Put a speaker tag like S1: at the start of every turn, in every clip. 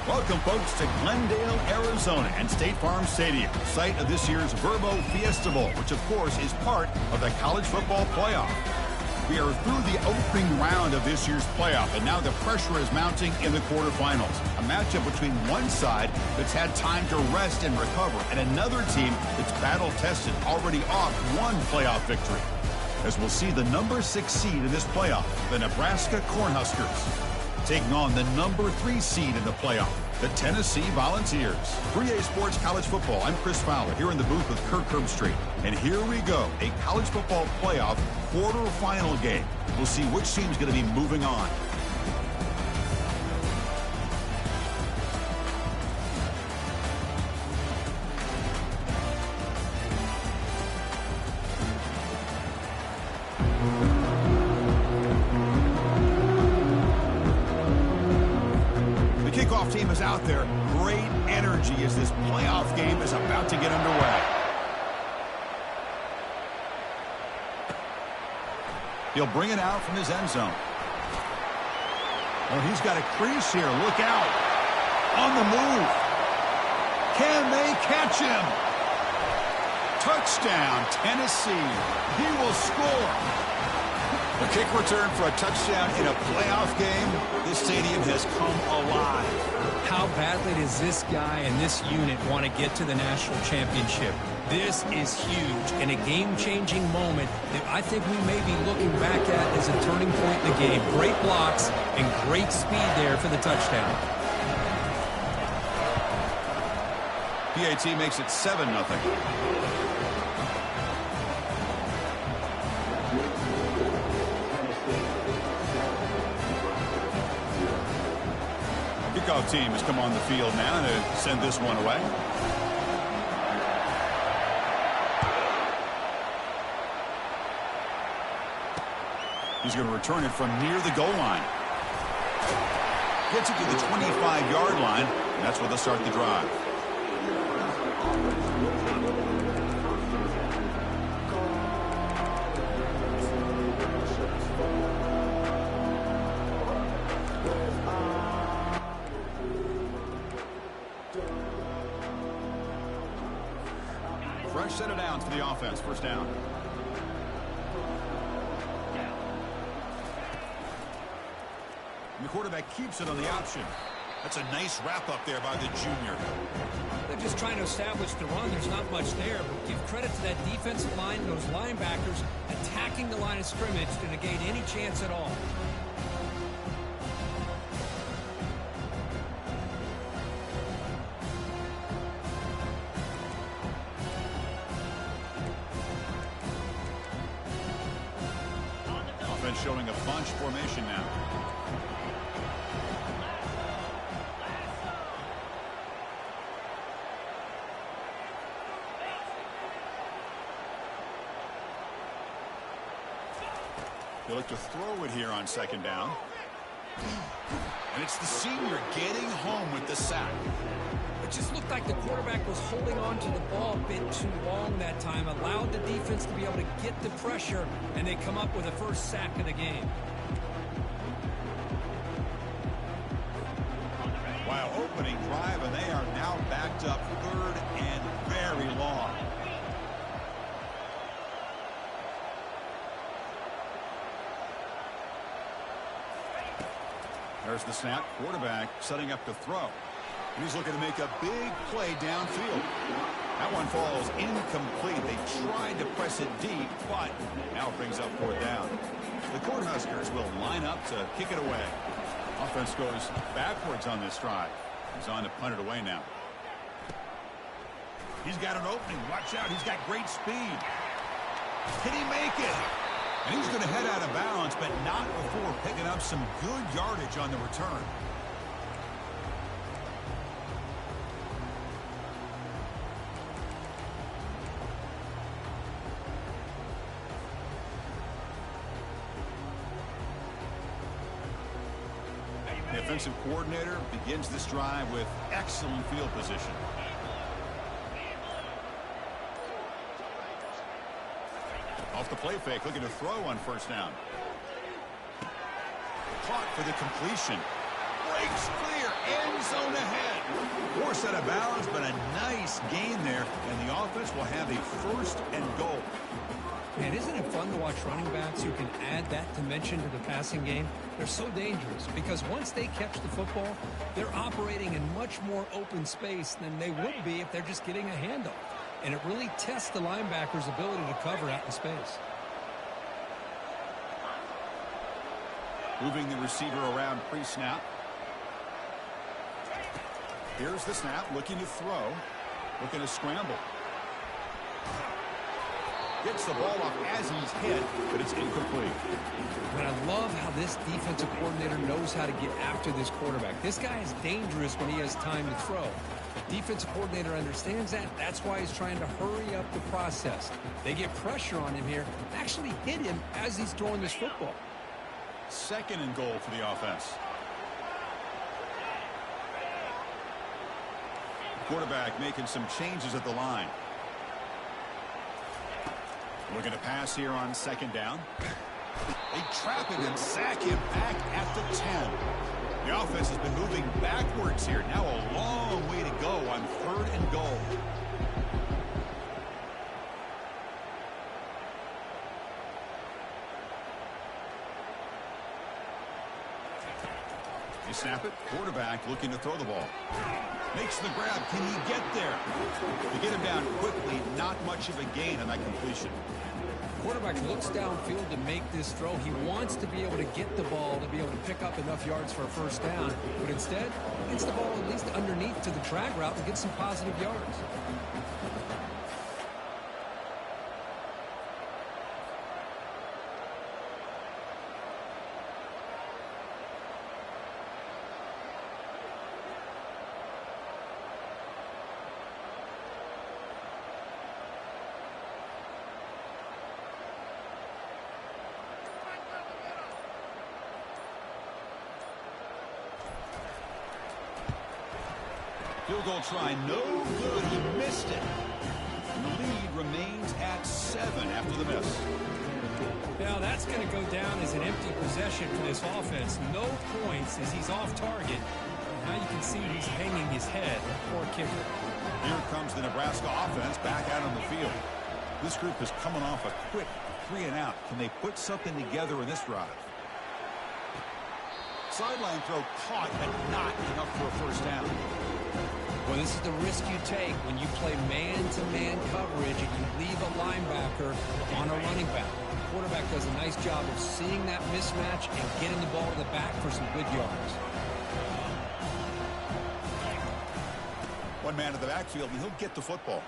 S1: Welcome, folks, to Glendale, Arizona, and State Farm Stadium, site of this year's Verbo Fiesta Bowl, which, of course, is part of the college football playoff. We are through the opening round of this year's playoff, and now the pressure is mounting in the quarterfinals. A matchup between one side that's had time to rest and recover, and another team that's battle-tested, already off one playoff victory. As we'll see the number 6 seed in this playoff, the Nebraska Cornhuskers, taking on the number 3 seed in the playoff, the Tennessee Volunteers. 3A Sports College Football, I'm Chris Fowler, here in the booth with Kirk Herbstreit. And here we go, a college football playoff quarterfinal game. We'll see which team's going to be moving on. Team is out there. Great energy as this playoff game is about to get underway. He'll bring it out from his end zone. Oh, he's got a crease here. Look out. On the move. Can they catch him? Touchdown, Tennessee. He will score. A kick return for a touchdown in a playoff game. This stadium has come alive.
S2: How badly does this guy and this unit want to get to the national championship? This is huge and a game-changing moment that I think we may be looking back at as a turning point in the game. Great blocks and great speed there for the touchdown.
S1: PAT makes it 7-0. Kickoff team has come on the field now to send this one away. He's going to return it from near the goal line. Gets it to the 25-yard line, and that's where they'll start the drive. Fresh set of downs for the offense. First down. And the quarterback keeps it on the option. That's a nice wrap up there by the junior.
S2: They're just trying to establish the run. There's not much there, but give credit to that defensive line, those linebackers attacking the line of scrimmage to negate any chance at all.
S1: Showing a bunch formation now. They look to throw it here on second down. And it's the senior getting home with the sack.
S2: It just looked like the quarterback was holding on to the ball a bit too long that time, allowed the defense to be able to get the pressure, and they come up with the first sack of the game.
S1: Wow, opening drive, and they are now backed up third and very long. There's the snap. Quarterback setting up to throw. And he's looking to make a big play downfield. That one falls incomplete. They tried to press it deep, but now it brings up fourth down. The Cornhuskers will line up to kick it away. Offense goes backwards on this drive. He's on to punt it away now. He's got an opening. Watch out. He's got great speed. Can he make it? And he's going to head out of bounds, but not before picking up some good yardage on the return. The offensive coordinator begins this drive with excellent field position. Off the play fake, looking to throw on first down. Caught for the completion. breaks clear, end zone ahead. Forced out of bounds, but a nice gain there, and the offense will have a first and goal.
S2: Man, isn't it fun to watch running backs who can add that dimension to the passing game? They're so dangerous because once they catch the football, they're operating in much more open space than they would be if they're just getting a handoff. And it really tests the linebacker's ability to cover out in space.
S1: Moving the receiver around pre-snap. Here's the snap, looking to throw, looking to scramble. Gets the ball off as he's hit, but it's incomplete.
S2: And I love how this defensive coordinator knows how to get after this quarterback. This guy is dangerous when he has time to throw. The defensive coordinator understands that. That's why he's trying to hurry up the process. They get pressure on him here, actually hit him as he's throwing this football.
S1: Second and goal for the offense. Quarterback making some changes at the line. Looking to pass here on second down. They trap him and sack him back at the 10. The offense has been moving backwards here. Now a long way to go on third and goal. They snap it. Quarterback looking to throw the ball. Makes the grab. Can he get there? To get him down quickly, not much of a gain on that completion.
S2: Quarterback looks downfield to make this throw. He wants to be able to get the ball to be able to pick up enough yards for a first down. But instead, gets the ball at least underneath to the drag route and gets some positive yards.
S1: Field goal try, no good. He missed it. And the lead remains at 7 after the miss.
S2: Now that's going to go down as an empty possession for this offense. No points as he's off target. Now you can see he's hanging his head. Poor kicker.
S1: Here comes the Nebraska offense back out on the field. This group is coming off a quick 3 and out. Can they put something together in this drive? Sideline throw caught, but not enough for a first down.
S2: Well, this is the risk you take when you play man-to-man coverage and you leave a linebacker on a running back. The quarterback does a nice job of seeing that mismatch and getting the ball to the back for some good yards.
S1: One man in the backfield, and he'll get the football.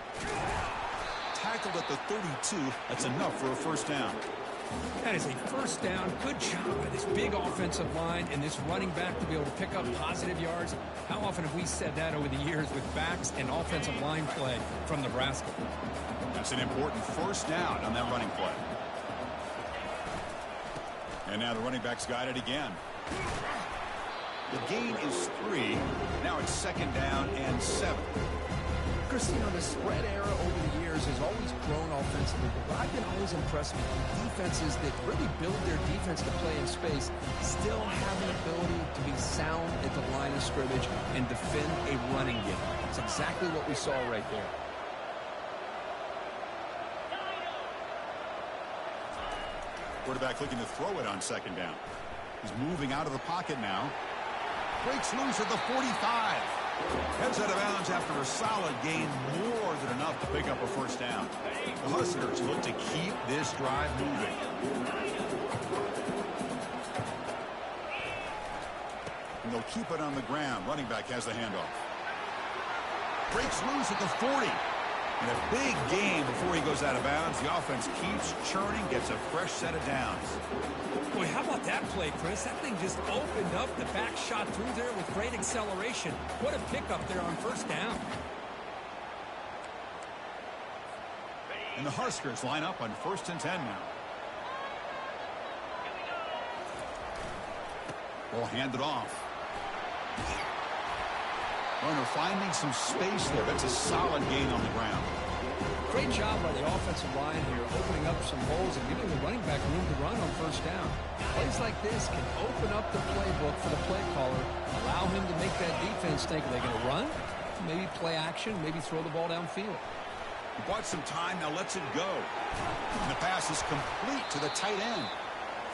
S1: Tackled at the 32. That's enough for a first down.
S2: That is a first down. Good job by this big offensive line and this running back to be able to pick up positive yards. How often have we said that over the years with backs and offensive line play from Nebraska?
S1: That's an important first down on that running play. And now the running back's got it again. The gain is 3. Now it's second down and 7.
S2: Christine, the spread era over the years has always grown offensively, but I've been always impressed with defenses that really build their defense to play in space, still have an ability to be sound at the line of scrimmage and defend a running game. It's exactly what we saw right there.
S1: Quarterback looking to throw it on second down. He's moving out of the pocket now. Breaks loose at the 45. Heads out of bounds after a solid gain, more than enough to pick up a first down. The Huskers look to keep this drive moving. And they'll keep it on the ground. Running back has the handoff. Breaks loose at the 40. And a big gain before he goes out of bounds. The offense keeps churning, gets a fresh set of downs.
S2: Boy, how about that play, Chris? That thing just opened up. The back shot through there with great acceleration. What a pickup there on first down.
S1: And the Huskers line up on 1st and 10 now. Ball handed off. Runner finding some space there. That's a solid gain on the ground.
S2: Great job by the offensive line here, opening up some holes and giving the running back room to run on first down. Plays like this can open up the playbook for the play caller, allow him to make that defense think, are they going to run? Maybe play action, maybe throw the ball downfield.
S1: He bought some time, now lets it go. And the pass is complete to the tight end.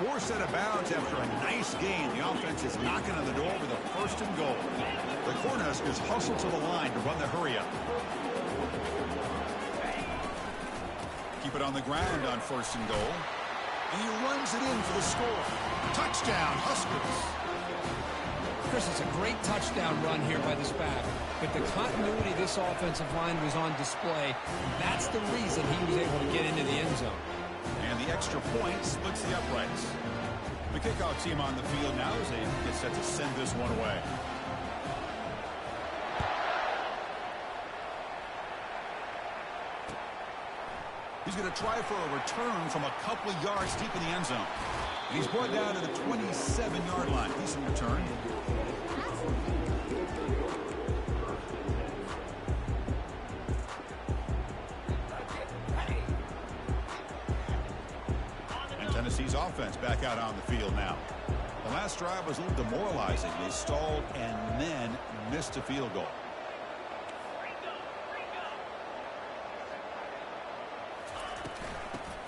S1: Forced out of bounds after a nice gain. The offense is knocking on the door with a 1st and goal. The Cornhuskers hustle to the line to run the hurry up. Keep it on the ground on 1st and goal. And he runs it in for the score. Touchdown, Huskers.
S2: Chris, it's a great touchdown run here by this back. But the continuity of this offensive line was on display. That's the reason he was able to get into the end zone.
S1: And the extra point splits the uprights. The kickoff team on the field now as they get set to send this one away. He's going to try for a return from a couple of yards deep in the end zone. And he's brought down to the 27-yard line. Decent return. And Tennessee's offense back out on the field now. The last drive was a little demoralizing. They stalled and then missed a field goal.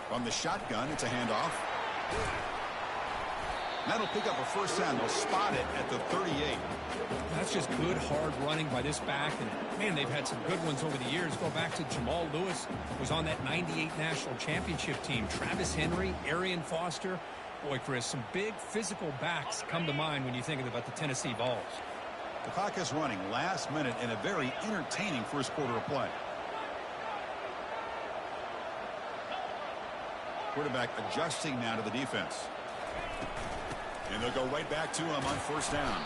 S1: From the shotgun, it's a handoff. That'll pick up a 1st down. They'll spot it at the 38.
S2: That's just good, hard running by this back. And, man, they've had some good ones over the years. Go back to Jamal Lewis, who was on that 98 national championship team. Travis Henry, Arian Foster. Boy, Chris, some big physical backs come to mind when you think about the Tennessee Vols.
S1: The clock is running last minute in a very entertaining first quarter of play. Quarterback adjusting now to the defense. And they'll go right back to him on 1st down.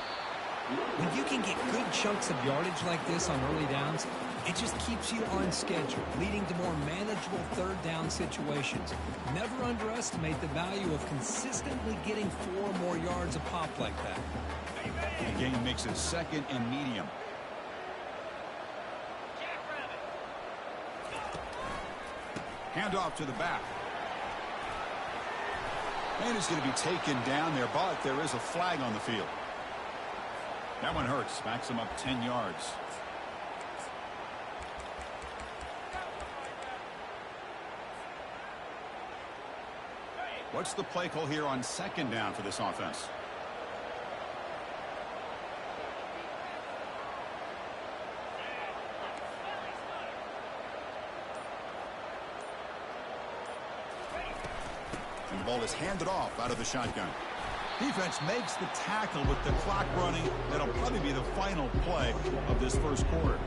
S2: When you can get good chunks of yardage like this on early downs, it just keeps you on schedule, leading to more manageable 3rd down situations. Never underestimate the value of consistently getting 4 or more yards a pop like that.
S1: The game makes it 2nd and medium. Handoff to the back. And it's going to be taken down there, but there is a flag on the field. That one hurts. Backs him up 10 yards. What's the play call here on 2nd down for this offense? And the ball is handed off out of the shotgun. Defense makes the tackle with the clock running. That'll probably be the final play of this first quarter.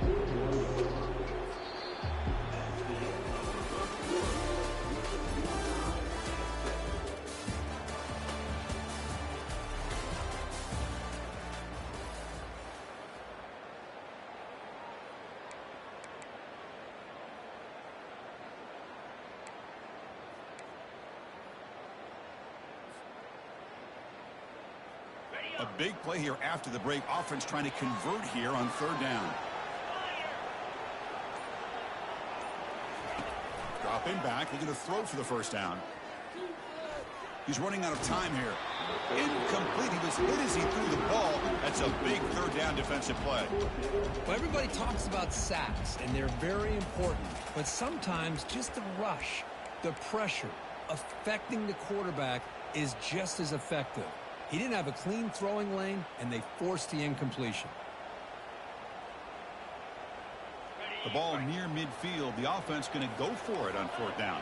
S1: A big play here after the break. Offense trying to convert here on 3rd down. Dropping back, looking to throw for the 1st down. He's running out of time here. Incomplete. He was hit as he threw the ball. That's a big 3rd down defensive play.
S2: Well, everybody talks about sacks, and they're very important. But sometimes just the rush, the pressure, affecting the quarterback is just as effective. He didn't have a clean throwing lane, and they forced the incompletion.
S1: The ball near midfield. The offense going to go for it on 4th down.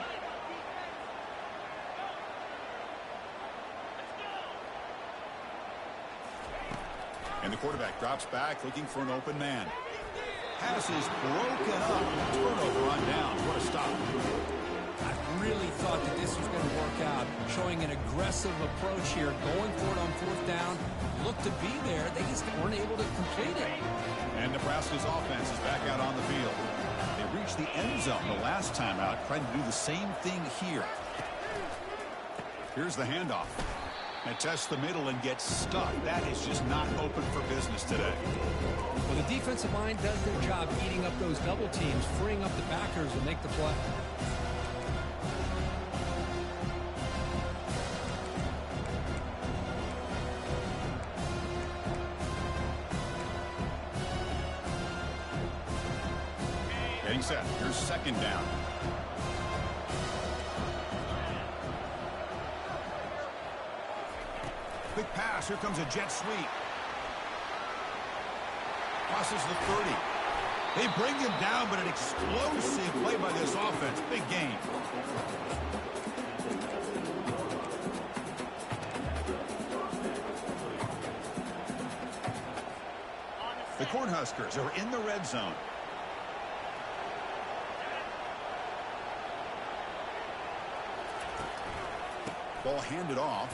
S1: And the quarterback drops back, looking for an open man. Pass is broken up. Turnover on down. What a stop.
S2: I really thought that this was going to work out, showing an aggressive approach here, going for it on 4th down. Looked to be there. They just weren't able to complete it.
S1: And Nebraska's offense is back out on the field. They reached the end zone the last time out, trying to do the same thing here. Here's the handoff. And test the middle and get stuck. That is just not open for business today.
S2: Well, the defensive line does their job eating up those double teams, freeing up the backers to make the play.
S1: Getting set. Here's second down. Quick pass. Here comes a jet sweep. Crosses the 30. They bring him down, but an explosive play by this offense. Big gain. The Cornhuskers are in the red zone. Ball handed off.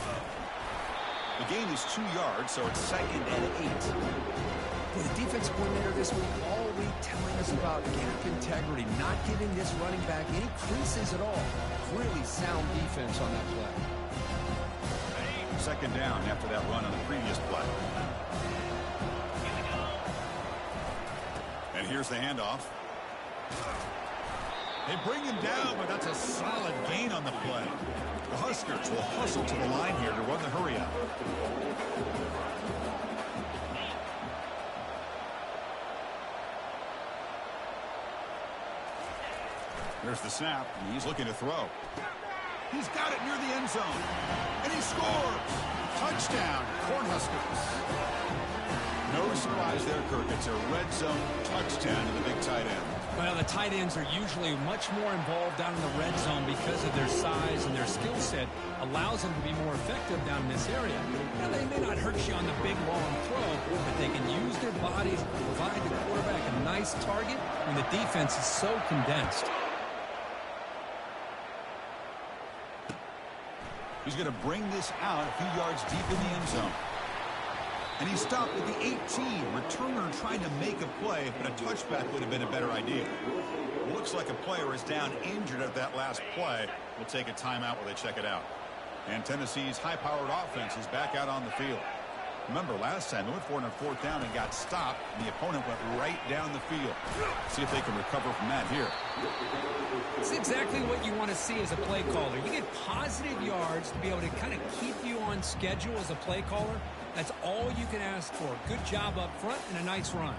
S1: The gain is 2 yards, so it's second and 8.
S2: Well, the defensive coordinator this week all week telling us about gap integrity, not giving this running back any creases at all. Really sound defense on that play.
S1: Second down after that run on the previous play. And here's the handoff. They bring him down, but that's a solid gain on the play. The Huskers will hustle to the line here to run the hurry up. There's the snap, and he's looking to throw. He's got it near the end zone, and he scores! Touchdown, Cornhuskers. No surprise there, Kirk. It's a red zone touchdown to the big tight end.
S2: Well, the tight ends are usually much more involved down in the red zone because of their size and their skill set allows them to be more effective down in this area. Now, they may not hurt you on the big, long throw, but they can use their bodies to provide the quarterback a nice target when the defense is so condensed.
S1: He's going to bring this out a few yards deep in the end zone. And he stopped at the 18. Returner trying to make a play, but a touchback would have been a better idea. Looks like a player is down injured at that last play. We'll take a timeout while they check it out. And Tennessee's high-powered offense is back out on the field. Remember, last time they went for it on 4th down and got stopped, and the opponent went right down the field. See if they can recover from that here.
S2: It's exactly what you want to see as a play caller. You get positive yards to be able to kind of keep you on schedule as a play caller. That's all you can ask for. Good job up front and a nice run.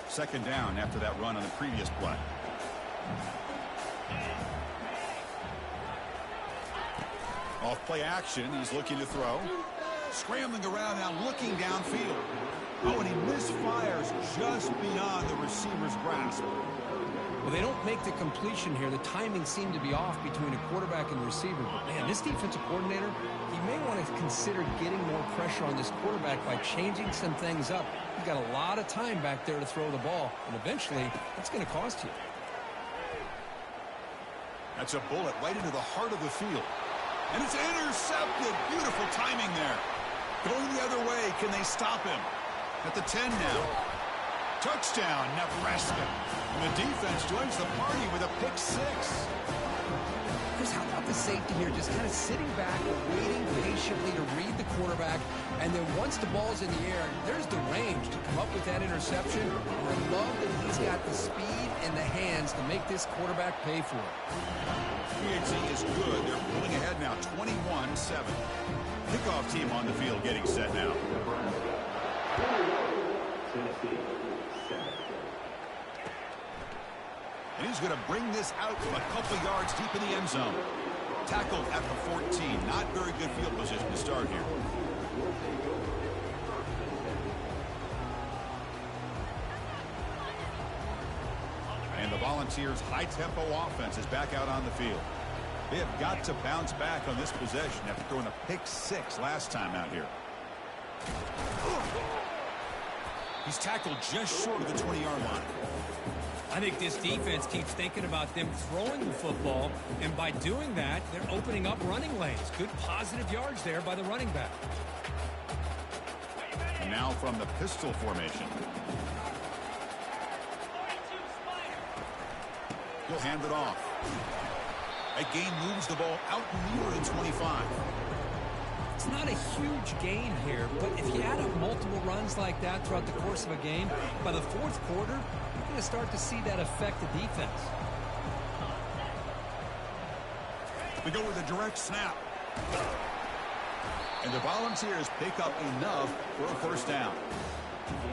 S1: Second down after that run on the previous play. Off play action, he's looking to throw. Scrambling around now, looking downfield. Oh, and he misfires just beyond the receiver's grasp.
S2: Well, they don't make the completion here. The timing seemed to be off between a quarterback and receiver. But, man, this defensive coordinator, he may want to consider getting more pressure on this quarterback by changing some things up. He's got a lot of time back there to throw the ball, and eventually that's going to cost you.
S1: That's a bullet right into the heart of the field. And it's intercepted. Beautiful timing there. Going the other way. Can they stop him? At the 10 now. Touchdown, Nebraska. And the defense joins the party with a pick 6.
S2: Chris, how about the safety here? Just kind of sitting back, waiting patiently to read the quarterback. And then once the ball's in the air, there's the range to come up with that interception. And I love that he's got the speed and the hands to make this quarterback pay for it.
S1: PhD is good. They're pulling ahead now, 21-7. Kickoff team on the field getting set now. And he's going to bring this out a couple yards deep in the end zone. Tackled at the 14. Not very good field position to start here. And the Volunteers' high-tempo offense is back out on the field. They have got to bounce back on this possession after throwing a pick 6 last time out here. He's tackled just short of the 20-yard line.
S2: I think this defense keeps thinking about them throwing the football, and by doing that, they're opening up running lanes. Good positive yards there by the running back.
S1: And now from the pistol formation. He'll hand it off. That gain moves the ball out nearer than 25.
S2: It's not a huge gain here, but if you add up multiple runs like that throughout the course of a game, by the fourth quarter, you're going to start to see that affect the defense.
S1: We go with a direct snap. And the Volunteers pick up enough for a first down.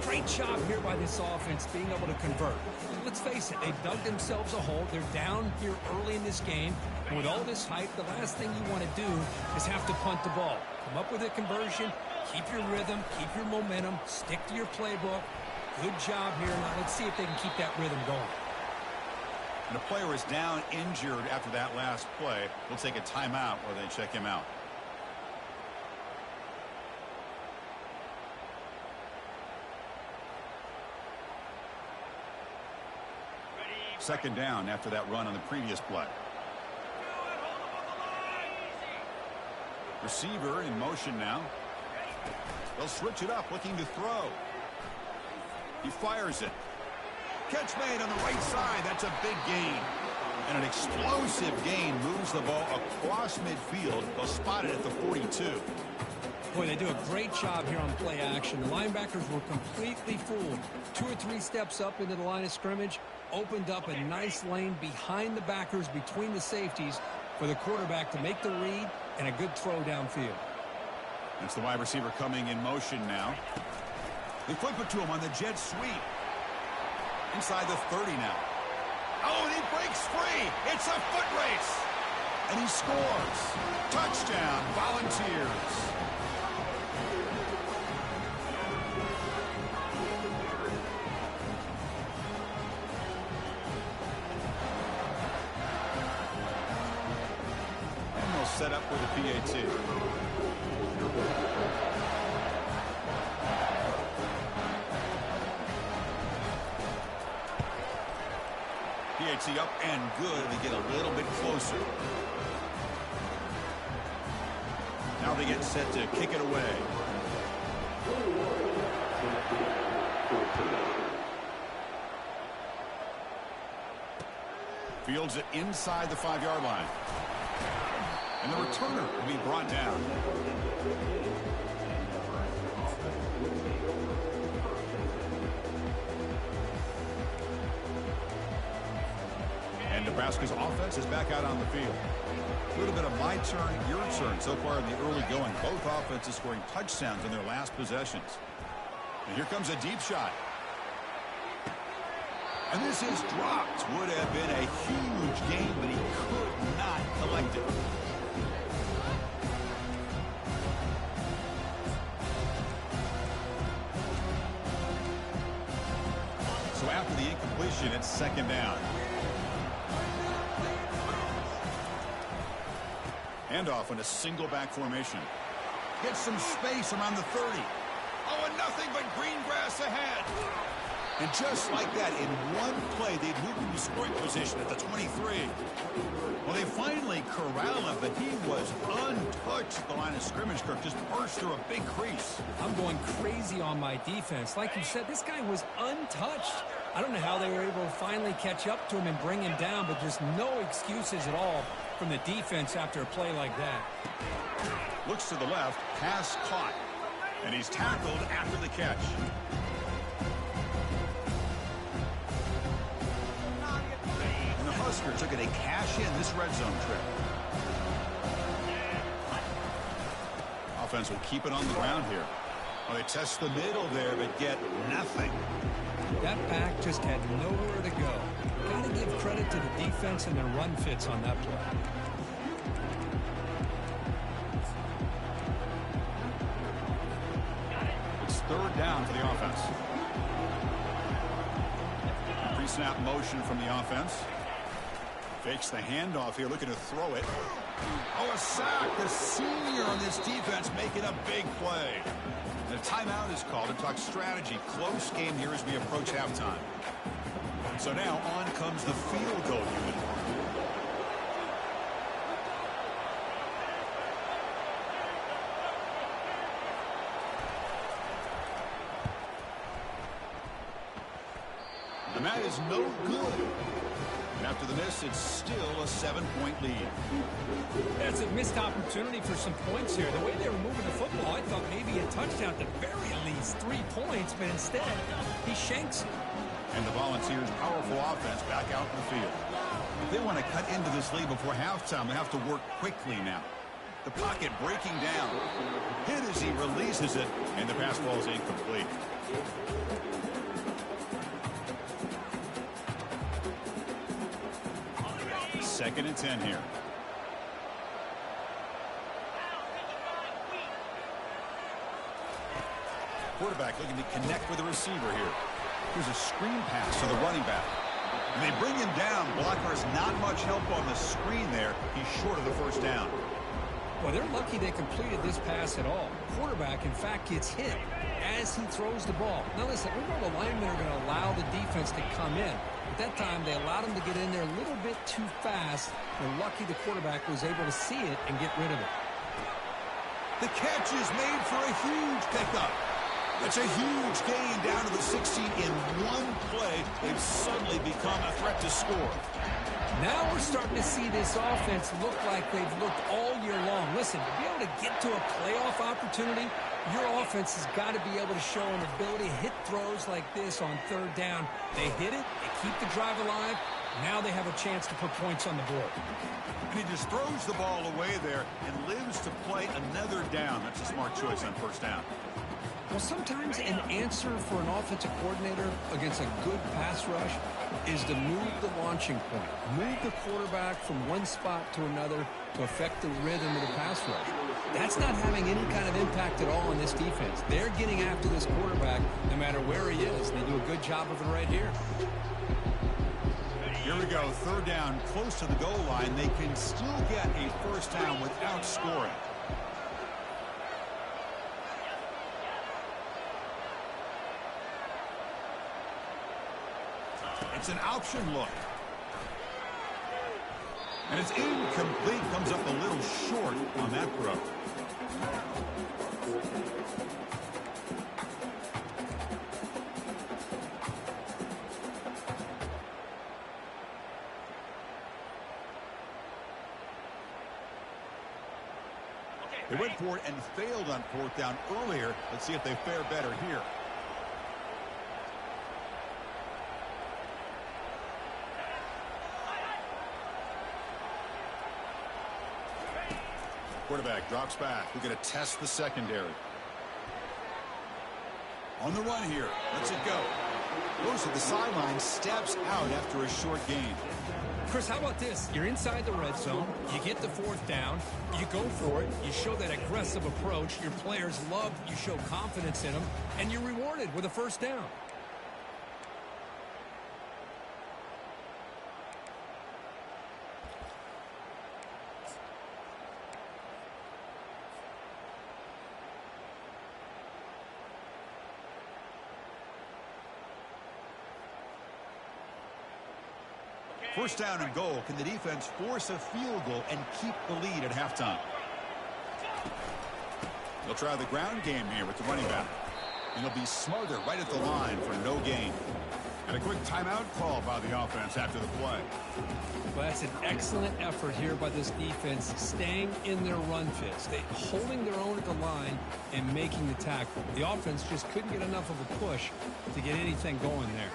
S2: Great job here by this offense being able to convert. Let's face it, they've dug themselves a hole. They're down here early in this game. And with all this hype, the last thing you want to do is have to punt the ball. Come up with a conversion, keep your rhythm, keep your momentum, stick to your playbook. Good job here. Now let's see if they can keep that rhythm going.
S1: And a player is down injured after that last play. We'll take a timeout or they check him out. Second down after that run on the previous play. Receiver in motion now. They'll switch it up, looking to throw. He fires it. Catch made on the right side. That's a big gain. And an explosive gain moves the ball across midfield. They'll spot it at the 42.
S2: Boy, they do a great job here on play action. The linebackers were completely fooled. 2 or 3 steps up into the line of scrimmage, opened up a nice lane behind the backers, between the safeties, for the quarterback to make the read and a good throw downfield.
S1: That's the wide receiver coming in motion now. They flip it to him on the jet sweep. Inside the 30 now. Oh, and he breaks free. It's a foot race. And he scores. Touchdown, Volunteers. Set up with a PAT. PAT up and good. They get a little bit closer. Now they get set to kick it away. Fields it inside the 5-yard line. And the returner will be brought down. And Nebraska's offense is back out on the field. A little bit of my turn, your turn so far in the early going. Both offenses scoring touchdowns in their last possessions. And here comes a deep shot. And this is dropped. Would have been a huge gain, but he could not collect it. So after the incompletion, it's second down. Handoff in a single back formation. Gets some space around the 30. Oh, and nothing but green grass ahead. And just like that, in one play, they'd moved into scoring position at the 23. Well, they finally corral him, but he was untouched at the line of scrimmage. Kirk just burst through a big crease.
S2: I'm going crazy on my defense. Like you said, this guy was untouched. I don't know how they were able to finally catch up to him and bring him down, but there's no excuses at all from the defense after a play like that.
S1: Looks to the left, pass caught, and he's tackled after the catch. And the Huskers are going to cash in this red zone trip. Offense will keep it on the ground here. Well, they test the middle there, but get nothing.
S2: That back just had nowhere to go. Got to give credit to the defense and their run fits on that play.
S1: It's third down for the offense. Pre-snap motion from the offense. Fakes the handoff here, looking to throw it. Oh, a sack. The senior on this defense making a big play. The timeout is called to talk strategy. Close game here as we approach halftime. So now on comes the field goal unit. And that is no good. After the miss, it's still a 7-point lead.
S2: That's a missed opportunity for some points here. The way they were moving the football, I thought maybe a touchdown at the very least, 3 points, but instead he shanks it.
S1: And the Volunteers' powerful offense back out in the field. If they want to cut into this lead before halftime, they have to work quickly now. The pocket breaking down. Hit as he releases it, and the pass ball is incomplete. Second and 10 here. Quarterback looking to connect with the receiver here. Here's a screen pass to the running back. And they bring him down. Blockers not much help on the screen there. He's short of the first down.
S2: Well, they're lucky they completed this pass at all. Quarterback, in fact, gets hit as he throws the ball. Now, listen, we know the linemen are going to allow the defense to come in. At that time, they allowed him to get in there a little bit too fast. They're lucky the quarterback was able to see it and get rid of it.
S1: The catch is made for a huge pickup. That's a huge gain down to the 16 in one play. They've suddenly become a threat to score.
S2: Now we're starting to see this offense look like they've looked all year long. Listen, to be able to get to a playoff opportunity, your offense has got to be able to show an ability to hit throws like this on third down. They hit it, they keep the drive alive. Now they have a chance to put points on the board.
S1: And he just throws the ball away there and lives to play another down. That's a smart choice on first down.
S2: Well, sometimes an answer for an offensive coordinator against a good pass rush is to move the launching point. Move the quarterback from one spot to another to affect the rhythm of the pass rush. That's not having any kind of impact at all on this defense. They're getting after this quarterback no matter where he is. They do a good job of it right here.
S1: Here we go, third down, close to the goal line. They can still get a first down without scoring. It's an option look. And it's incomplete. Comes up a little short on that throw. They went for it and failed on fourth down earlier. Let's see if they fare better here. Quarterback drops back. We're going to test the secondary. On the run here. Lets it go. Goes to the sideline. Steps out after a short gain.
S2: Chris, how about this? You're inside the red zone. You get the fourth down. You go for it. You show that aggressive approach. Your players love. You show confidence in them. And you're rewarded with a first down.
S1: First down and goal. Can the defense force a field goal and keep the lead at halftime? They'll try the ground game here with the running back. And they'll be smarter right at the line for no gain. And a quick timeout call by the offense after the play.
S2: Well, that's an excellent effort here by this defense, staying in their run fits. They holding their own at the line and making the tackle. The offense just couldn't get enough of a push to get anything going there.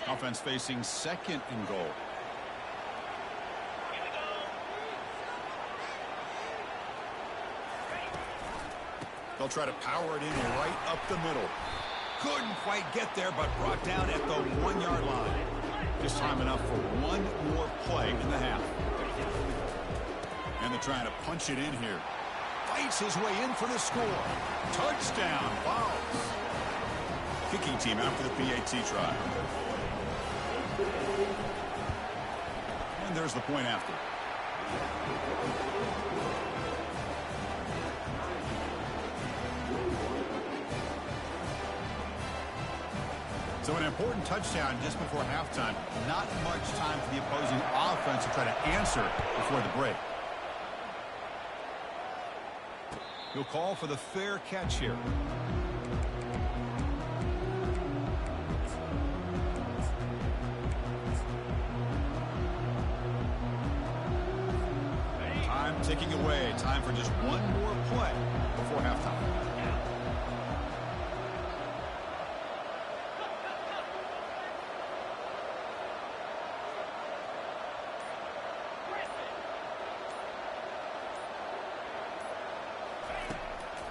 S1: Offense facing second and goal. They'll try to power it in right up the middle. Couldn't quite get there, but brought down at the 1-yard line. Just time enough for one more play in the half. And they're trying to punch it in here. Fights his way in for the score. Touchdown, Vols. Kicking team after the PAT try. And there's the point after. So an important touchdown just before halftime. Not much time for the opposing offense to try to answer before the break. He'll call for the fair catch here. ticking away. Time for just one more play before halftime.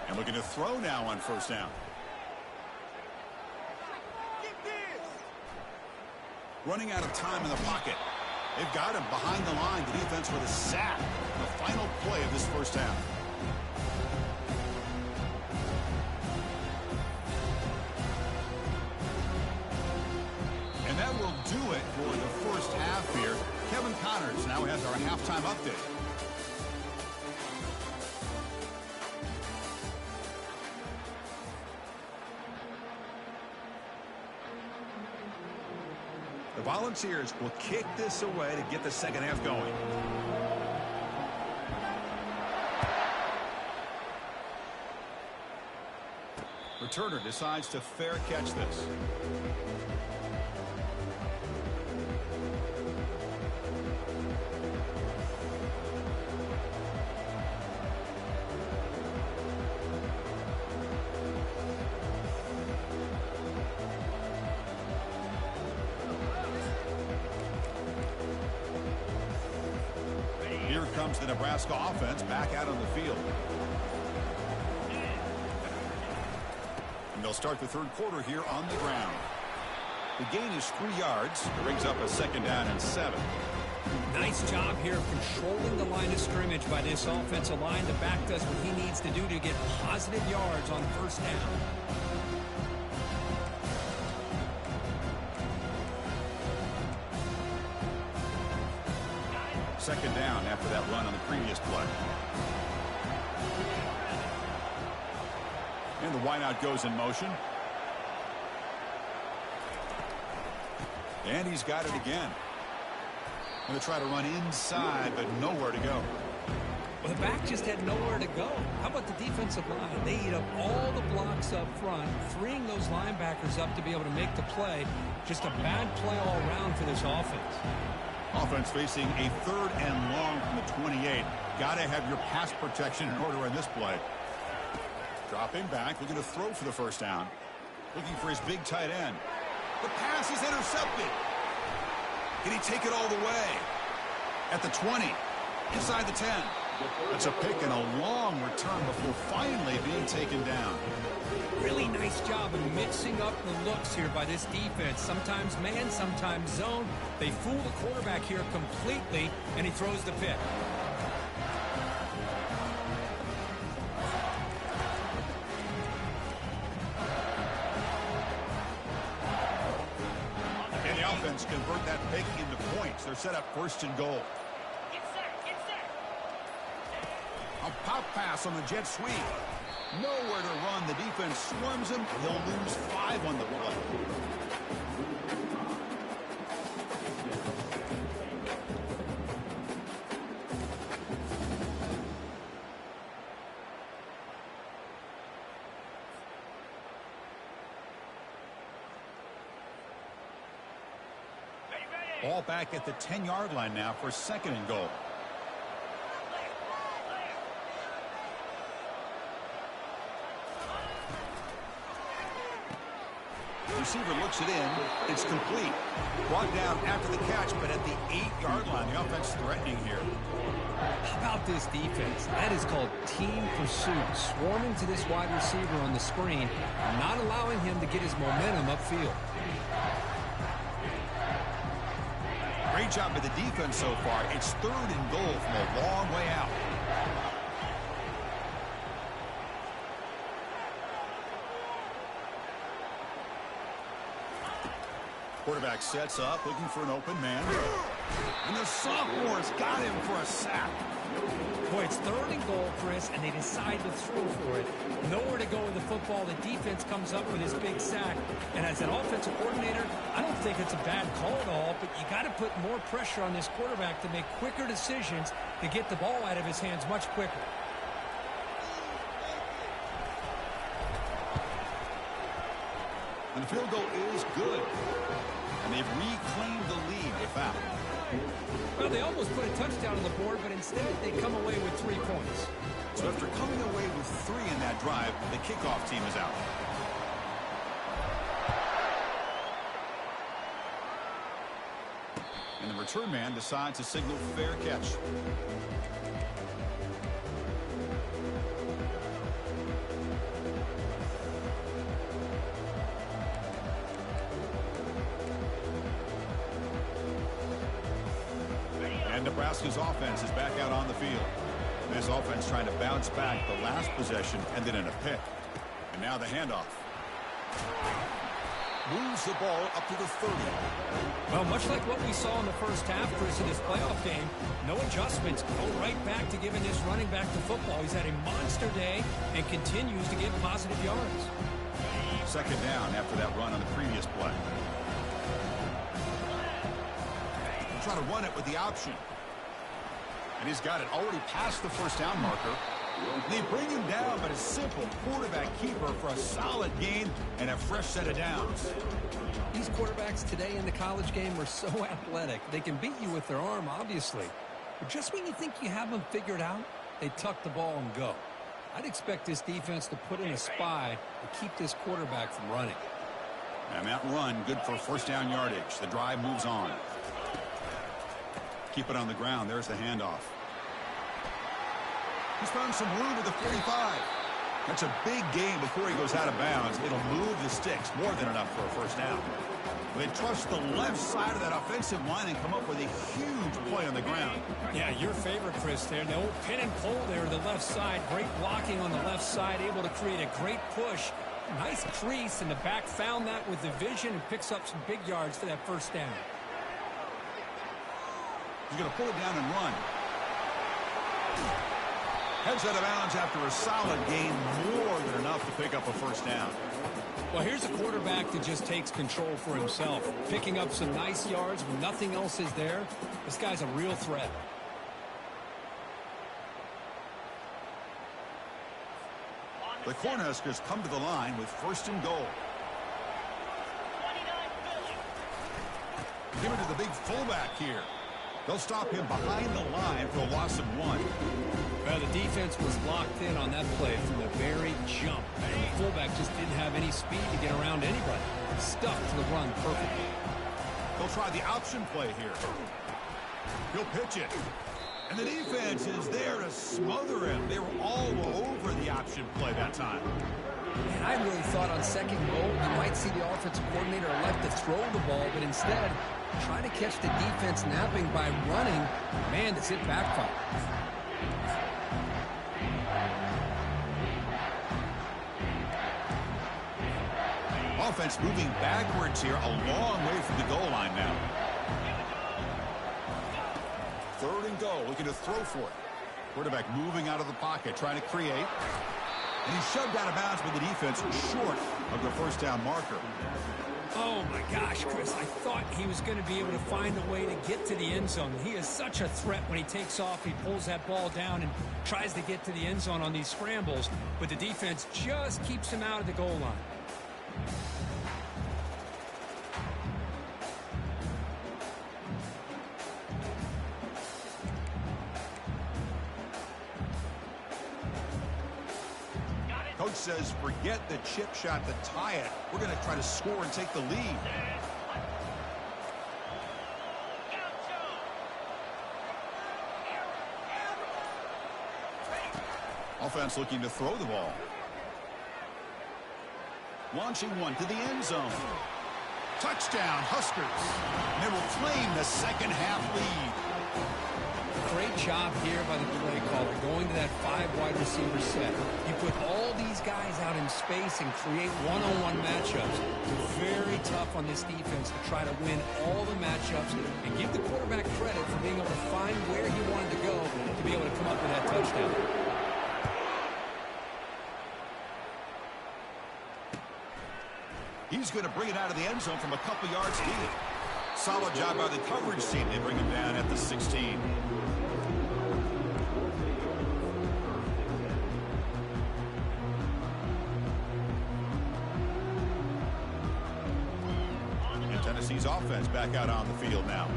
S1: And looking to throw now on first down. Running out of time in the pocket. They've got him behind the line. The defense with a sack. The final play of this first half. And that will do it for the first half here. Kevin Connors now has our halftime update. The Volunteers will kick this away to get the second half going. Returner decides to fair catch this. Here comes the Nebraska offense back out on the field. And they'll start the third quarter here on the ground. The gain is 3 yards. It brings up a second down and 7.
S2: Nice job here of controlling the line of scrimmage by this offensive line. The back does what he needs to do to get positive yards on first down.
S1: Second down after that run on the previous play. And the wideout goes in motion. And he's got it again. Going to try to run inside, but nowhere to go.
S2: Well, the back just had nowhere to go. How about the defensive line? They eat up all the blocks up front, freeing those linebackers up to be able to make the play. Just a bad play all around for this offense.
S1: Offense facing a third and long from the 28. Got to have your pass protection in order in this play. Dropping back, looking to throw for the first down. Looking for his big tight end. The pass is intercepted. Can he take it all the way? At the 20, inside the 10. That's a pick and a long return before finally being taken down.
S2: Really nice job of mixing up the looks here by this defense. Sometimes man, sometimes zone. They fool the quarterback here completely, and he throws the pick.
S1: And the offense convert that pick into points. They're set up first and goal. A pop pass on the jet sweep. Nowhere to run. The defense swarms him. He'll lose 5 on the play. Ball back at the 10-yard line now for second and goal. Receiver looks it in. It's complete. Brought down after the catch, but at the 8-yard line, the offense threatening here.
S2: How about this defense? That is called team pursuit. Swarming to this wide receiver on the screen, not allowing him to get his momentum upfield.
S1: Great job by the defense so far. It's third and goal from a long way out. Quarterback sets up, looking for an open man. And the sophomore's got him for a sack.
S2: Boy, it's third and goal, Chris, and they decide to throw for it. Nowhere to go with the football. The defense comes up with this big sack. And as an offensive coordinator, I don't think it's a bad call at all, but you got to put more pressure on this quarterback to make quicker decisions to get the ball out of his hands much quicker.
S1: And the field goal is good. And they've reclaimed the lead with that.
S2: Well, they almost put a touchdown on the board, but instead they come away with 3 points.
S1: So after coming away with 3 in that drive, the kickoff team is out. And the return man decides to signal fair catch. And Nebraska's offense is back out on the field. This offense trying to bounce back. The last possession ended in a pick. And now the handoff. Moves the ball up to the 30.
S2: Well, much like what we saw in the first half, Chris, in this playoff game, no adjustments. Go right back to giving this running back to football. He's had a monster day and continues to get positive yards.
S1: Second down after that run on the previous play. Try to run it with the option. And he's got it already past the first down marker. They bring him down, but a simple quarterback keeper for a solid gain and a fresh set of downs.
S2: These quarterbacks today in the college game are so athletic. They can beat you with their arm, obviously. But just when you think you have them figured out, they tuck the ball and go. I'd expect this defense to put in a spy to keep this quarterback from running.
S1: And that run, good for first down yardage. The drive moves on. Keep it on the ground. There's the handoff. He's found some room at the 45. That's a big gain before he goes out of bounds. It'll move the sticks, more than enough for a first down. They trust the left side of that offensive line and come up with a huge play on the ground.
S2: Yeah, your favorite, Chris, there. The old pin and pull there to the left side. Great blocking on the left side, able to create a great push. Nice crease, and the back found that with the vision and picks up some big yards for that first down.
S1: He's going to pull it down and run. Heads out of bounds after a solid gain, more than enough to pick up a first down.
S2: Well, here's a quarterback that just takes control for himself, picking up some nice yards when nothing else is there. This guy's a real threat.
S1: The Cornhuskers come to the line with first and goal. Give it to the big fullback here. They'll stop him behind the line for a loss of 1.
S2: Well, the defense was locked in on that play from the very jump. The fullback just didn't have any speed to get around anybody. Stuck to the run perfectly.
S1: They'll try the option play here. He'll pitch it. And the defense is there to smother him. They were all over the option play that time.
S2: And I really thought on second goal, you might see the offensive coordinator elect to throw the ball, but instead, try to catch the defense napping by running. Man, does it backfire.
S1: Offense moving backwards here, a long way from the goal line now. Third and goal, looking to throw for it. Quarterback moving out of the pocket, trying to create. And he's shoved out of bounds by the defense short of the first down marker.
S2: Oh, my gosh, Chris. I thought he was going to be able to find a way to get to the end zone. He is such a threat when he takes off. He pulls that ball down and tries to get to the end zone on these scrambles. But the defense just keeps him out of the goal line.
S1: Coach says, forget the chip shot to tie it. We're going to try to score and take the lead. Offense looking to throw the ball. Launching one to the end zone. Touchdown, Huskers. They will claim the second half lead.
S2: Great job here by the play caller, going to that 5 wide receiver set. You put all these guys out in space and create one-on-one matchups. It's very tough on this defense to try to win all the matchups and give the quarterback credit for being able to find where he wanted to go to be able to come up with that touchdown.
S1: He's going to bring it out of the end zone from a couple yards deep. Solid job by the coverage team. They bring him down at the 16. Tennessee's offense back out on the field now.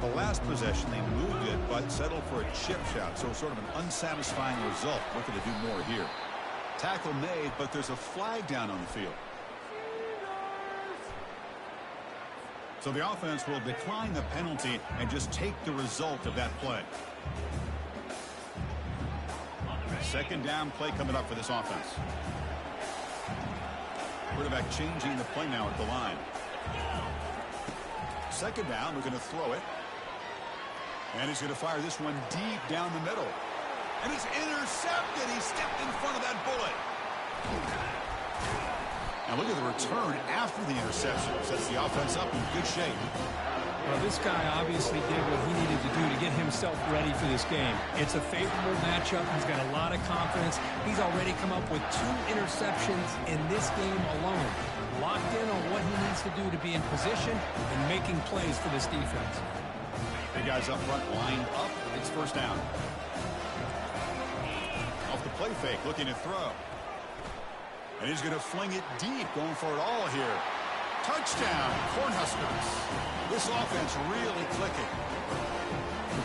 S1: The last possession, they moved it, but settled for a chip shot, so sort of an unsatisfying result. Looking to do more here. Tackle made, but there's a flag down on the field. So the offense will decline the penalty and just take the result of that play. Second down play coming up for this offense. Quarterback changing the play now at the line. Second down, looking to throw it. And he's going to fire this one deep down the middle. And it's intercepted. He stepped in front of that bullet. Now look at the return after the interception. Sets the offense up in good shape.
S2: Well, this guy obviously did what he needed to do to get himself ready for this game. It's a favorable matchup. He's got a lot of confidence. He's already come up with 2 interceptions in this game alone. Locked in on what he needs to do to be in position and making plays for this defense.
S1: The guys up front lined up. It's first down. Off the play fake, looking to throw. And he's going to fling it deep, going for it all here. Touchdown, Cornhuskers. This offense really clicking.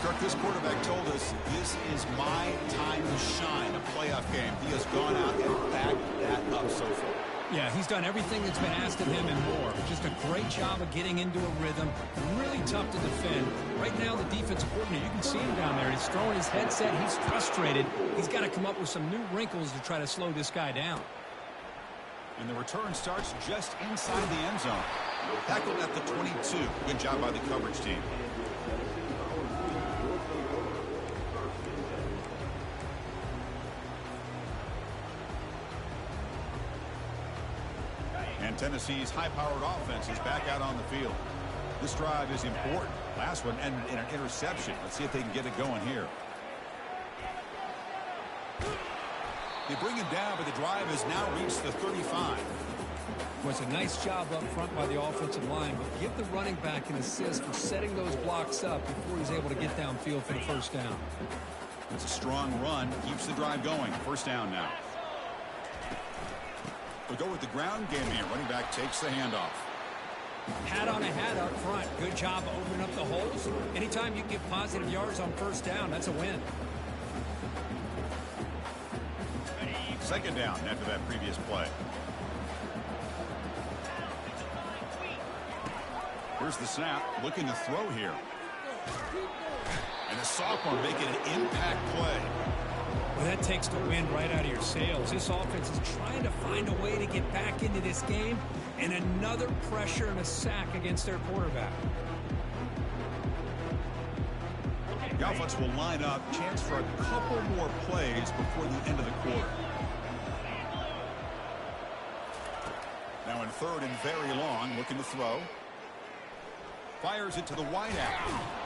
S1: Kirk, this quarterback told us this is my time to shine, a playoff game. He has gone out and backed that up so far.
S2: Yeah, he's done everything that's been asked of him and more. Just a great job of getting into a rhythm. Really tough to defend. Right now, the defensive coordinator, you can see him down there. He's throwing his headset. He's frustrated. He's got to come up with some new wrinkles to try to slow this guy down.
S1: And the return starts just inside the end zone. Tackled at the 22. Good job by the coverage team. And Tennessee's high-powered offense is back out on the field. This drive is important. Last one ended in an interception. Let's see if they can get it going here. They bring him down, but the drive has now reached the 35.
S2: Well, it's a nice job up front by the offensive line, but give the running back an assist for setting those blocks up before he's able to get downfield for the first down.
S1: It's a strong run. Keeps the drive going. First down now. We'll go with the ground game here. Running back takes the handoff.
S2: Hat on a hat up front. Good job opening up the holes. Anytime you can get positive yards on first down, that's a win.
S1: Second down after that previous play. Here's the snap. Looking to throw here. And the sophomore making an impact play.
S2: Well, that takes the wind right out of your sails. This offense is trying to find a way to get back into this game, and another pressure and a sack against their quarterback.
S1: The offense will line up. Chance for a couple more plays before the end of the quarter. Now in third and very long, looking to throw. Fires it to the wideout.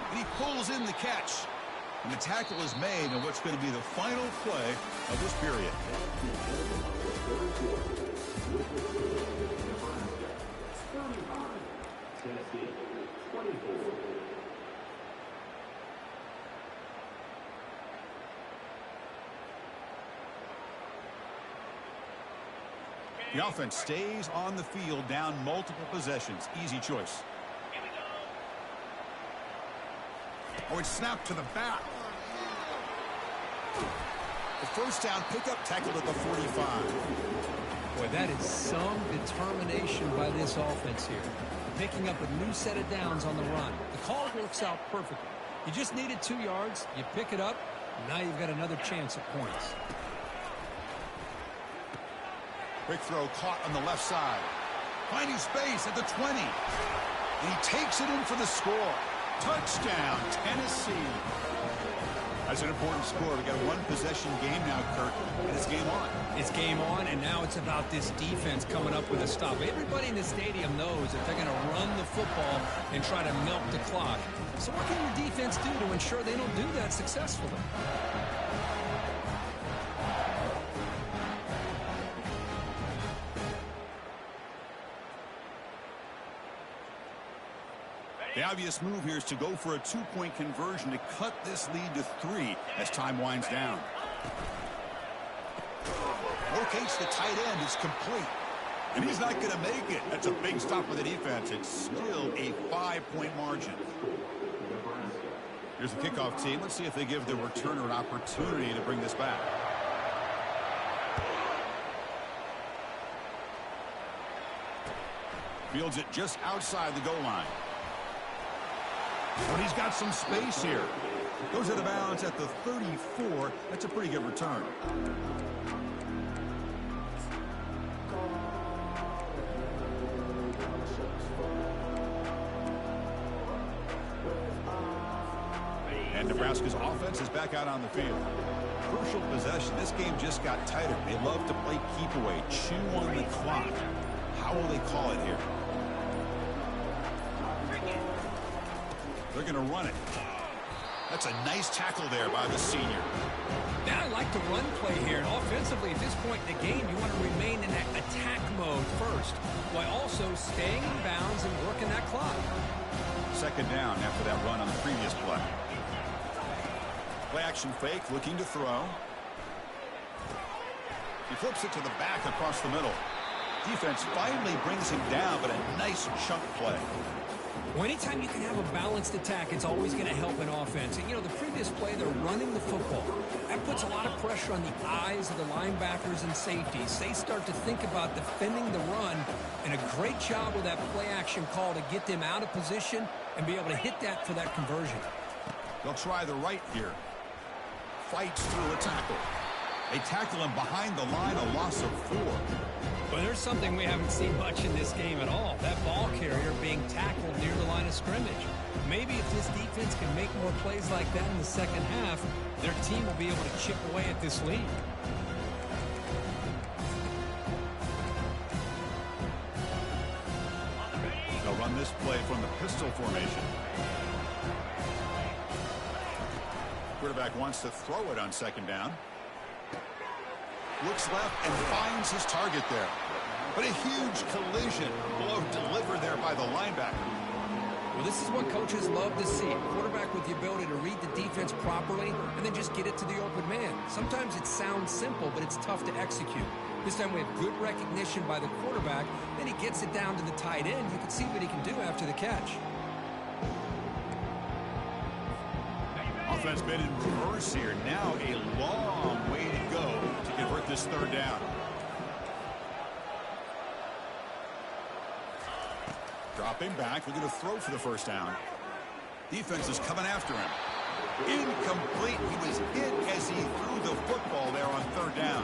S1: And he pulls in the catch. And the tackle is made on what's going to be the final play of this period. The offense stays on the field, down multiple possessions. Easy choice. Oh, it's snapped to the back. The first down pickup, tackled at the 45.
S2: Boy, that is some determination by this offense here. Picking up a new set of downs on the run. The call works out perfectly. You just needed 2 yards. You pick it up. And now you've got another chance at points.
S1: Quick throw caught on the left side. Finding space at the 20. And he takes it in for the score. Touchdown, Tennessee. That's an important score. We got a one-possession game now, Kirk, and it's game on.
S2: It's game on, and now it's about this defense coming up with a stop. Everybody in the stadium knows that they're going to run the football and try to milk the clock. So what can your defense do to ensure they don't do that successfully?
S1: The obvious move here is to go for a two-point conversion to cut this lead to 3 as time winds down. Locates the tight end. It's complete. And he's not going to make it. That's a big stop for the defense. It's still a 5-point margin. Here's the kickoff team. Let's see if they give the returner an opportunity to bring this back. Fields it just outside the goal line. But he's got some space here. Goes out of bounds at the 34. That's a pretty good return. And Nebraska's offense is back out on the field. Crucial possession. This game just got tighter. They love to play keep away, chew on the clock. How will they call it here? They're going to run it. That's a nice tackle there by the senior.
S2: Now I like the run play here. And offensively, at this point in the game, you want to remain in that attack mode first, while also staying in bounds and working that clock.
S1: Second down after that run on the previous play. Play action fake, looking to throw. He flips it to the back across the middle. Defense finally brings him down, but a nice chunk play.
S2: Well, anytime you can have a balanced attack, it's always going to help an offense. And, you know, the previous play, they're running the football. That puts a lot of pressure on the eyes of the linebackers and safeties. They start to think about defending the run, and a great job with that play action call to get them out of position and be able to hit that for that conversion.
S1: They'll try the right here. Fights through a tackle. They tackle him behind the line, a loss of 4.
S2: Well, there's something we haven't seen much in this game at all. That ball carrier being tackled near the line of scrimmage. Maybe if this defense can make more plays like that in the second half, their team will be able to chip away at this lead.
S1: They'll run this play from the pistol formation. Quarterback wants to throw it on second down. Looks left and finds his target there. But a huge collision. Blow delivered there by the linebacker.
S2: Well, this is what coaches love to see. A quarterback with the ability to read the defense properly and then just get it to the open man. Sometimes it sounds simple, but it's tough to execute. This time we have good recognition by the quarterback. Then he gets it down to the tight end. You can see what he can do after the catch.
S1: Offense been in reverse here. Now a long way to go to convert this third down. Dropping back, looking to throw for the first down. Defense is coming after him. Incomplete. He was hit as he threw the football there on third down.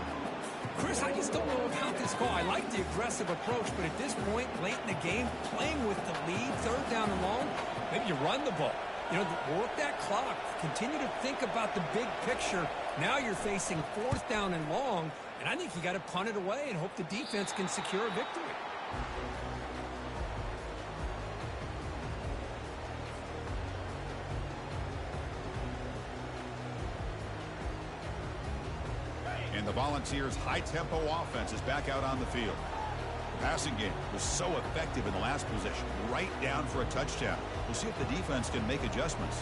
S2: Chris, I just don't know about this call. I like the aggressive approach, but at this point, late in the game, playing with the lead, third down and long, maybe you run the ball. You know, work that clock. Continue to think about the big picture. Now you're facing fourth down and long, and I think you got to punt it away and hope the defense can secure a victory.
S1: And the Volunteers' high-tempo offense is back out on the field. The passing game was so effective in the last possession, right down for a touchdown. We'll see if the defense can make adjustments.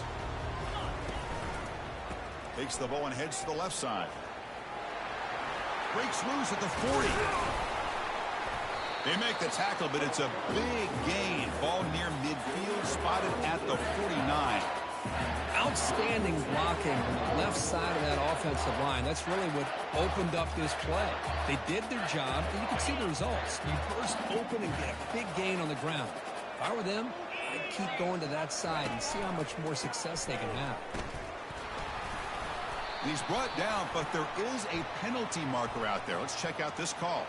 S1: Takes the ball and heads to the left side. Breaks loose at the 40. They make the tackle, but it's a big gain. Ball near midfield, spotted at the 49.
S2: Outstanding blocking on the left side of that offensive line. That's really what opened up this play. They did their job, and you can see the results. You burst open and get a big gain on the ground. If I were them, I'd keep going to that side and see how much more success they can have.
S1: He's brought down, but there is a penalty marker out there. Let's check out this call.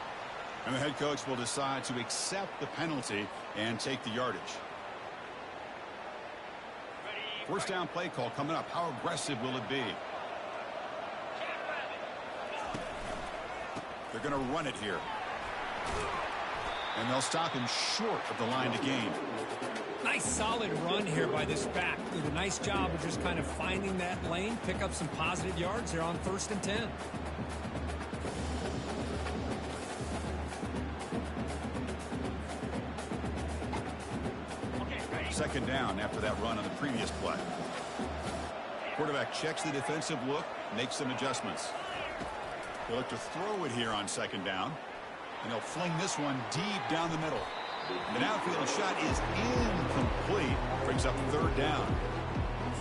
S1: And the head coach will decide to accept the penalty and take the yardage. First down play call coming up. How aggressive will it be? They're going to run it here. And they'll stop him short of the line to gain.
S2: Nice solid run here by this back. Did a nice job of just kind of finding that lane, pick up some positive yards here on 1st and 10.
S1: Second down after that run on the previous play. Quarterback checks the defensive look, makes some adjustments. They'll look to throw it here on second down. And he'll fling this one deep down the middle. The downfield shot is incomplete. Brings up third down.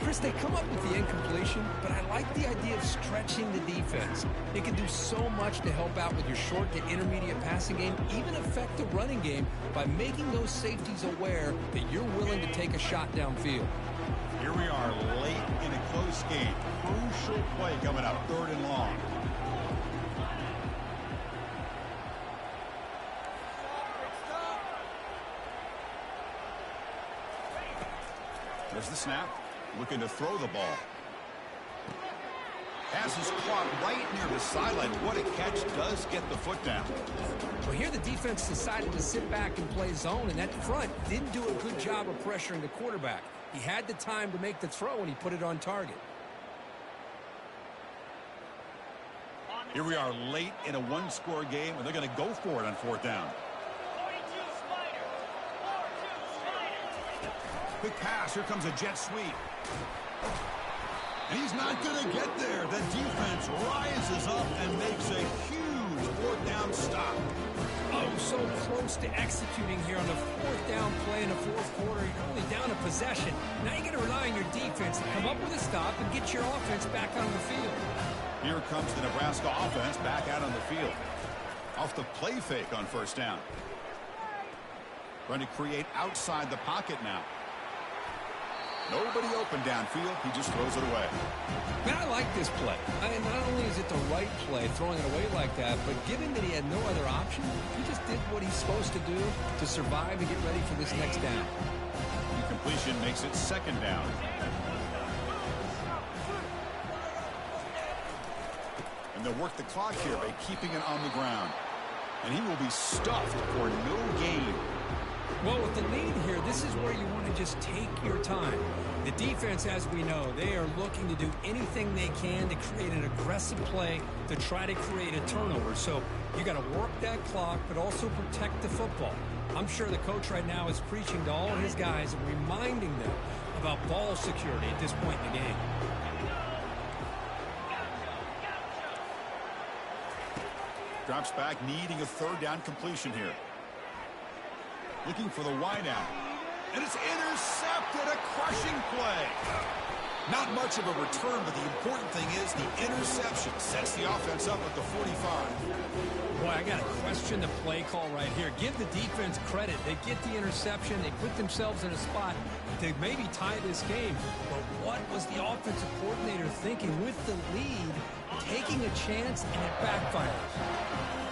S2: Chris, they come up with the incompletion, but I like the idea of stretching the defense. It can do so much to help out with your short to intermediate passing game, even affect the running game by making those safeties aware that you're willing to take a shot downfield.
S1: Here we are late in a close game. Crucial play coming up, 3rd and long. There's the snap. Looking to throw the ball. Pass is caught right near the sideline. What a catch. Does get the foot down.
S2: Well, here the defense decided to sit back and play zone, and that front didn't do a good job of pressuring the quarterback. He had the time to make the throw, and he put it on target.
S1: Here we are late in a one-score game, and they're going to go for it on 4th down. Quick pass. Here comes a jet sweep. And he's not going to get there. The defense rises up and makes a huge 4th down stop.
S2: Oh, so close to executing here on the 4th down play in the 4th quarter. You're only down a possession. Now you got to rely on your defense to come up with a stop and get your offense back on the field.
S1: Here comes the Nebraska offense back out on the field. Off the play fake on 1st down. Trying to create outside the pocket now. Nobody open downfield. He just throws it away.
S2: Man, I like this play. Not only is it the right play, throwing it away like that, but given that he had no other option, he just did what he's supposed to do to survive and get ready for this next down.
S1: Incompletion makes it 2nd down. And they'll work the clock here by keeping it on the ground. And he will be stuffed for no gain.
S2: Well, with the lead here, this is where you want to just take your time. The defense, as we know, they are looking to do anything they can to create an aggressive play to try to create a turnover. So you got to work that clock, but also protect the football. I'm sure the coach right now is preaching to all of his guys and reminding them about ball security at this point in the game.
S1: Drops back, needing a 3rd down completion here. Looking for the wideout. And it's intercepted. A crushing play. Not much of a return, but the important thing is the interception sets the offense up at the 45.
S2: Boy, I got to question the play call right here. Give the defense credit. They get the interception. They put themselves in a spot to maybe tie this game. But what was the offensive coordinator thinking with the lead, taking a chance, and it backfires?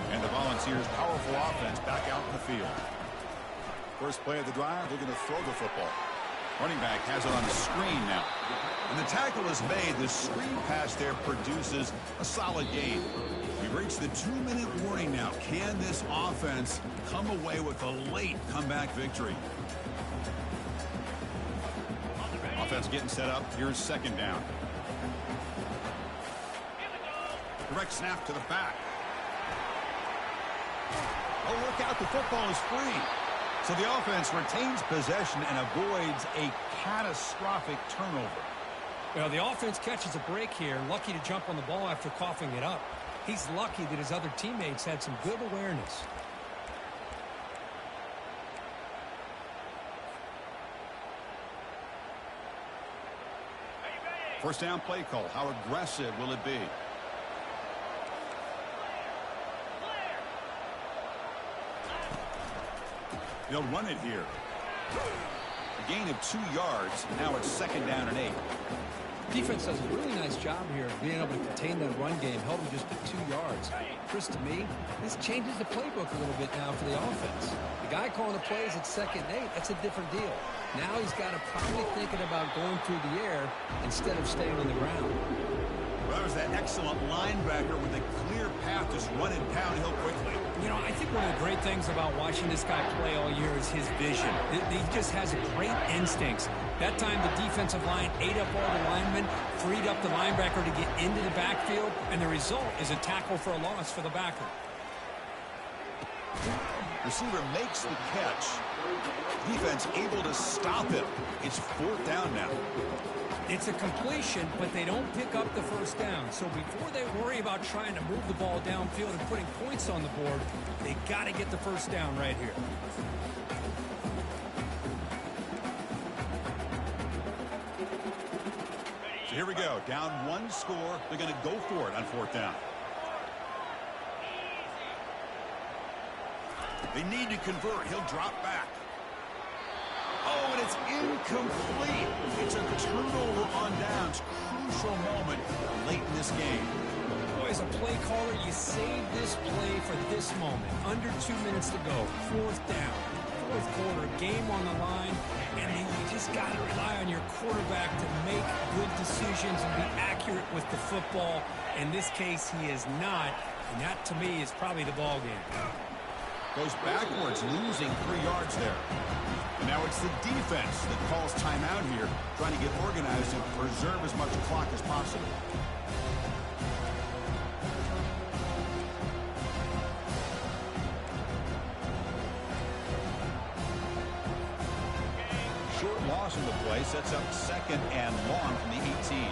S1: And the Volunteers' powerful offense back out in the field. First play of the drive, they're going to throw the football. Running back has it on the screen now. And the tackle is made. The screen pass there produces a solid gain. We've reached the 2-minute warning now. Can this offense come away with a late comeback victory? Offense getting set up. Here's 2nd down. Direct snap to the back. Oh, look out. The football is free. So the offense retains possession and avoids a catastrophic turnover.
S2: Well, the offense catches a break here, lucky to jump on the ball after coughing it up. He's lucky that his other teammates had some good awareness.
S1: First down play call. How aggressive will it be? They'll run it here. A gain of 2 yards. Now it's 2nd down and 8.
S2: Defense does a really nice job here of being able to contain that run game, held him just to 2 yards. Chris, to me, this changes the playbook a little bit now for the offense. The guy calling the plays at 2nd and 8, that's a different deal. Now he's got to probably thinking about going through the air instead of staying on the ground.
S1: Well, that was that excellent linebacker with a clear path, just running downhill quickly.
S2: You know, I think one of the great things about watching this guy play all year is his vision. He just has great instincts. That time the defensive line ate up all the linemen, freed up the linebacker to get into the backfield, and the result is a tackle for a loss for the backer.
S1: Receiver makes the catch. Defense able to stop him. It's 4th down now.
S2: It's a completion, but they don't pick up the first down. So before they worry about trying to move the ball downfield and putting points on the board, they got to get the first down right here.
S1: So here we go. Down 1 score. They're going to go for it on 4th down. They need to convert. He'll drop back. Oh, and it's incomplete. It's a turnover on downs. Crucial moment late in this game.
S2: Boy, as a play caller, you save this play for this moment. Under 2 minutes to go. 4th down. 4th quarter, game on the line, and then you just got to rely on your quarterback to make good decisions and be accurate with the football. In this case, he is not, and that, to me, is probably the ball game.
S1: Goes backwards, losing 3 yards there. And now it's the defense that calls timeout here, trying to get organized and preserve as much clock as possible. Short loss in the play sets up 2nd and long from the 18.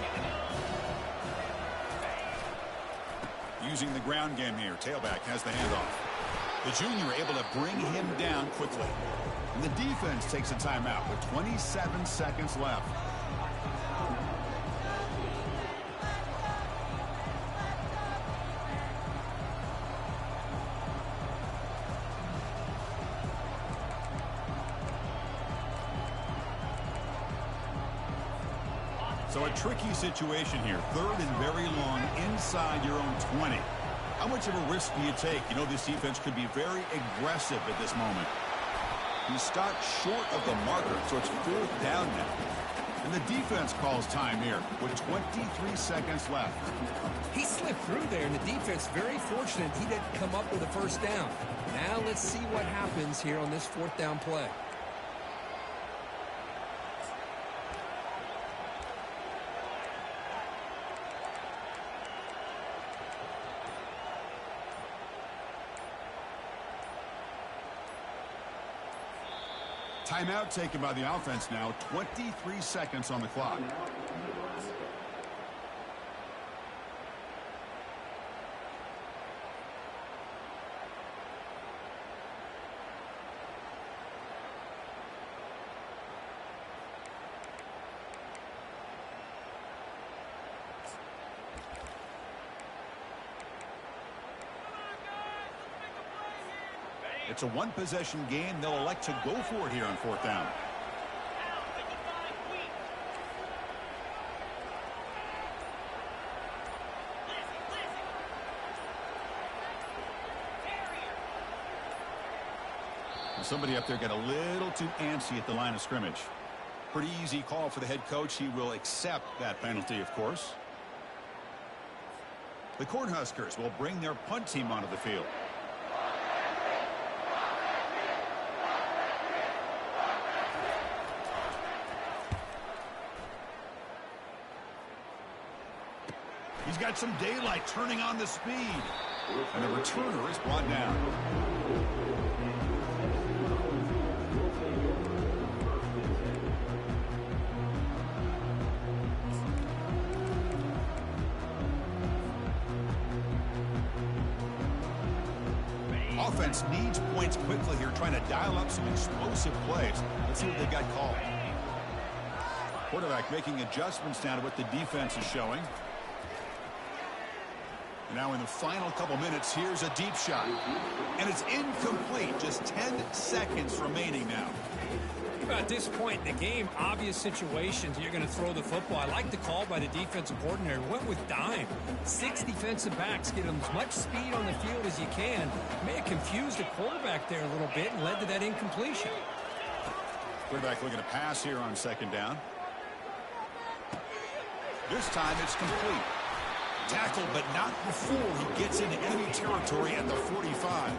S1: Using the ground game here, tailback has the handoff. The junior able to bring him down quickly. And the defense takes a timeout with 27 seconds left. So a tricky situation here. 3rd and very long inside your own 20. How much of a risk do you take? You know, this defense could be very aggressive at this moment. He stopped short of the marker, so it's 4th down now. And the defense calls time here with 23 seconds left.
S2: He slipped through there, and the defense very fortunate he didn't come up with a first down. Now let's see what happens here on this 4th down play.
S1: Timeout taken by the offense now. 23 seconds on the clock. It's a one-possession game. They'll elect to go for it here on 4th down. Somebody up there got a little too antsy at the line of scrimmage. Pretty easy call for the head coach. He will accept that penalty, of course. The Cornhuskers will bring their punt team onto the field. He's got some daylight, turning on the speed. And the returner is brought down. Offense needs points quickly here, trying to dial up some explosive plays. Let's see what they've got called. Quarterback making adjustments now to what the defense is showing. Now in the final couple minutes, here's a deep shot. And it's incomplete. Just 10 seconds remaining now.
S2: At this point in the game, obvious situations, you're going to throw the football. I like the call by the defensive coordinator. Went with dime. 6 defensive backs, get them as much speed on the field as you can. May have confused the quarterback there a little bit and led to that incompletion.
S1: Quarterback looking to pass here on 2nd down. This time it's complete. Tackled, but not before he gets into enemy territory at the 45.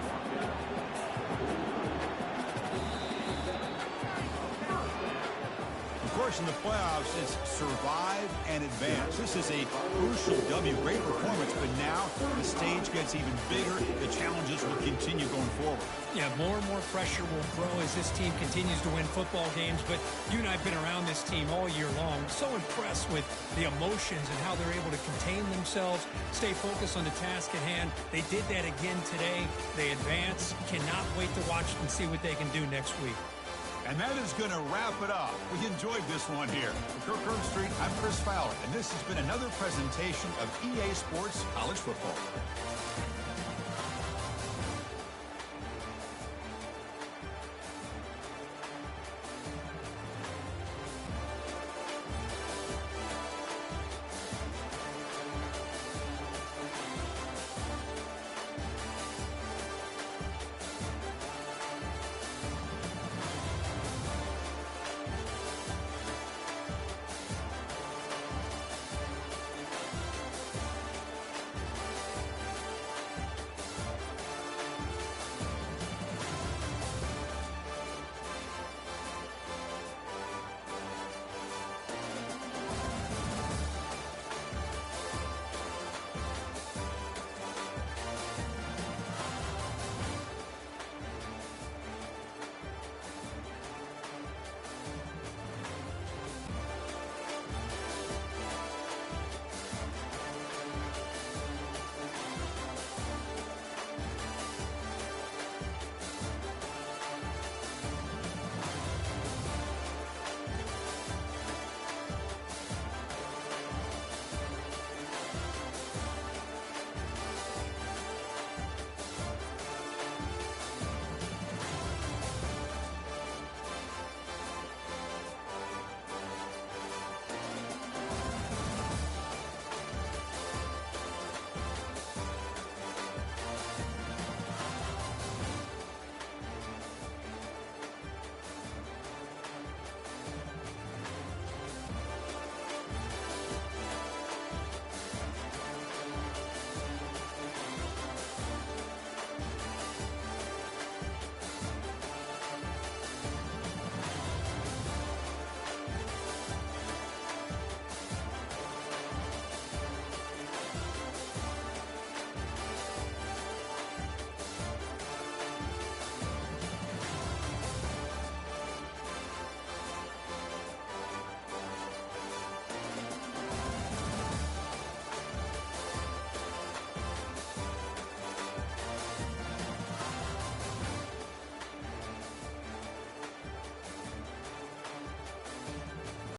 S1: Of course, in the playoffs, it's survive and advance. This is a crucial W. Great performance, but now the stage gets even bigger. The challenges will continue going forward.
S2: Yeah, more and more pressure will grow as this team continues to win football games. But you and I have been around this team all year long. So impressed with the emotions and how they're able to contain themselves, stay focused on the task at hand. They did that again today. They advance. Cannot wait to watch and see what they can do next week.
S1: And that is going to wrap it up. We enjoyed this one here. For Kirk Street, I'm Chris Fowler, and this has been another presentation of EA Sports College Football.